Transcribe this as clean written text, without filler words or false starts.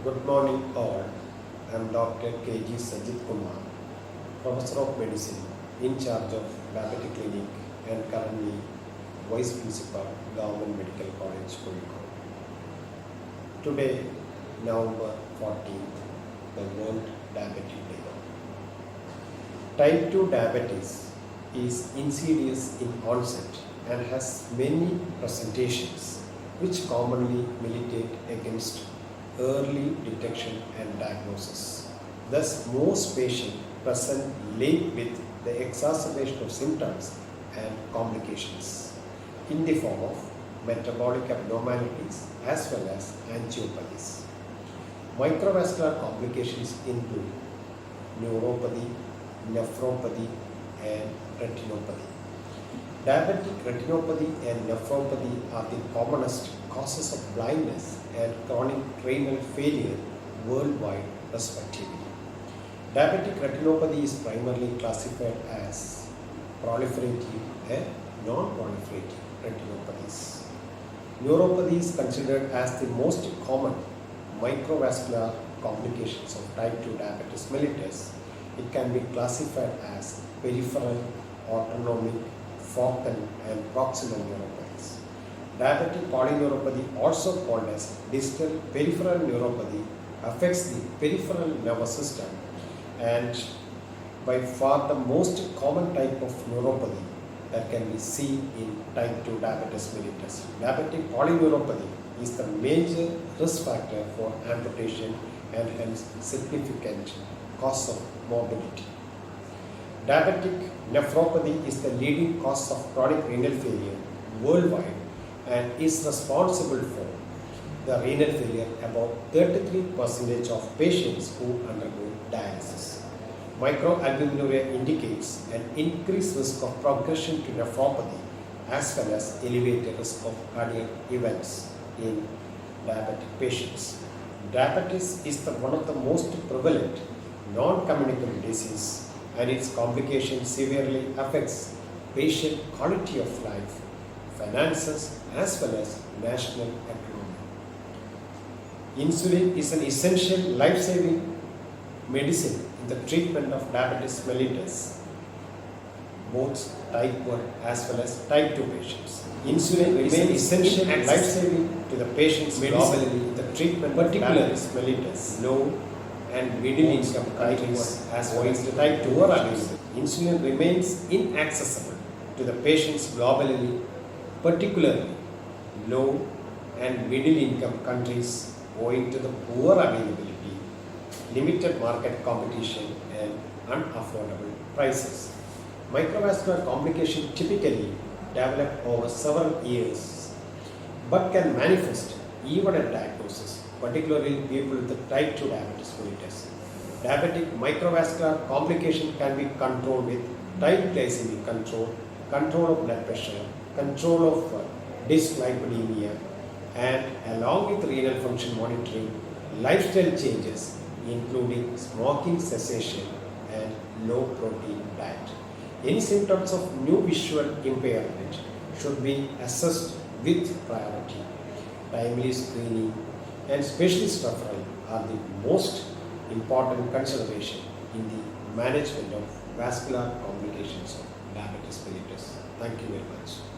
Good morning all. I am Dr. K.G. Sajeeth Kumar, Professor of Medicine in charge of Diabetic Clinic and currently Vice Principal, Govt Medical College, Kozhikode. Today, November 14th, the World Diabetic Day. Type 2 diabetes is insidious in onset and has many presentations which commonly militate against early detection and diagnosis. Thus, most patients present late with the exacerbation of symptoms and complications in the form of metabolic abnormalities as well as angiopathies. Microvascular complications include neuropathy, nephropathy, and retinopathy. Diabetic retinopathy and nephropathy are the commonest causes of blindness and chronic renal failure worldwide, respectively. Diabetic retinopathy is primarily classified as proliferative and non-proliferative retinopathies. Neuropathy is considered as the most common microvascular complications of type 2 diabetes mellitus. It can be classified as peripheral, autonomic, focal and proximal neuropathies. Diabetic polyneuropathy, also called as distal peripheral neuropathy, affects the peripheral nervous system and by far the most common type of neuropathy that can be seen in type 2 diabetes mellitus. Diabetic polyneuropathy is the major risk factor for amputation and hence significant cause of morbidity. Diabetic nephropathy is the leading cause of chronic renal failure worldwide and is responsible for the renal failure about 33% of patients who undergo dialysis. Microalbuminuria indicates an increased risk of progression to nephropathy as well as elevated risk of cardiac events in diabetic patients. Diabetes is one of the most prevalent non-communicable disease and its complication severely affects patient quality of life, finances as well as national economy. Insulin is an essential life-saving medicine in the treatment of diabetes mellitus, both type 1 as well as type 2 patients. Insulin remains essential life-saving to the patients globally in the treatment of diabetes mellitus. Low and middle income countries as well as the type 2 are available. Insulin remains inaccessible to the patients globally, particularly low and middle income countries owing to the poor availability, limited market competition and unaffordable prices. Microvascular complications typically develop over several years but can manifest even at diagnosis, particularly in people with type 2 diabetes mellitus. Diabetic microvascular complication can be controlled with tight glycemic control, control of blood pressure, control of dyslipidemia, and along with renal function monitoring, lifestyle changes including smoking cessation and low protein diet. Any symptoms of new visual impairment should be assessed with priority. Timely screening and specialist referral are the most important consideration in the management of vascular complications of diabetes mellitus. Thank you very much.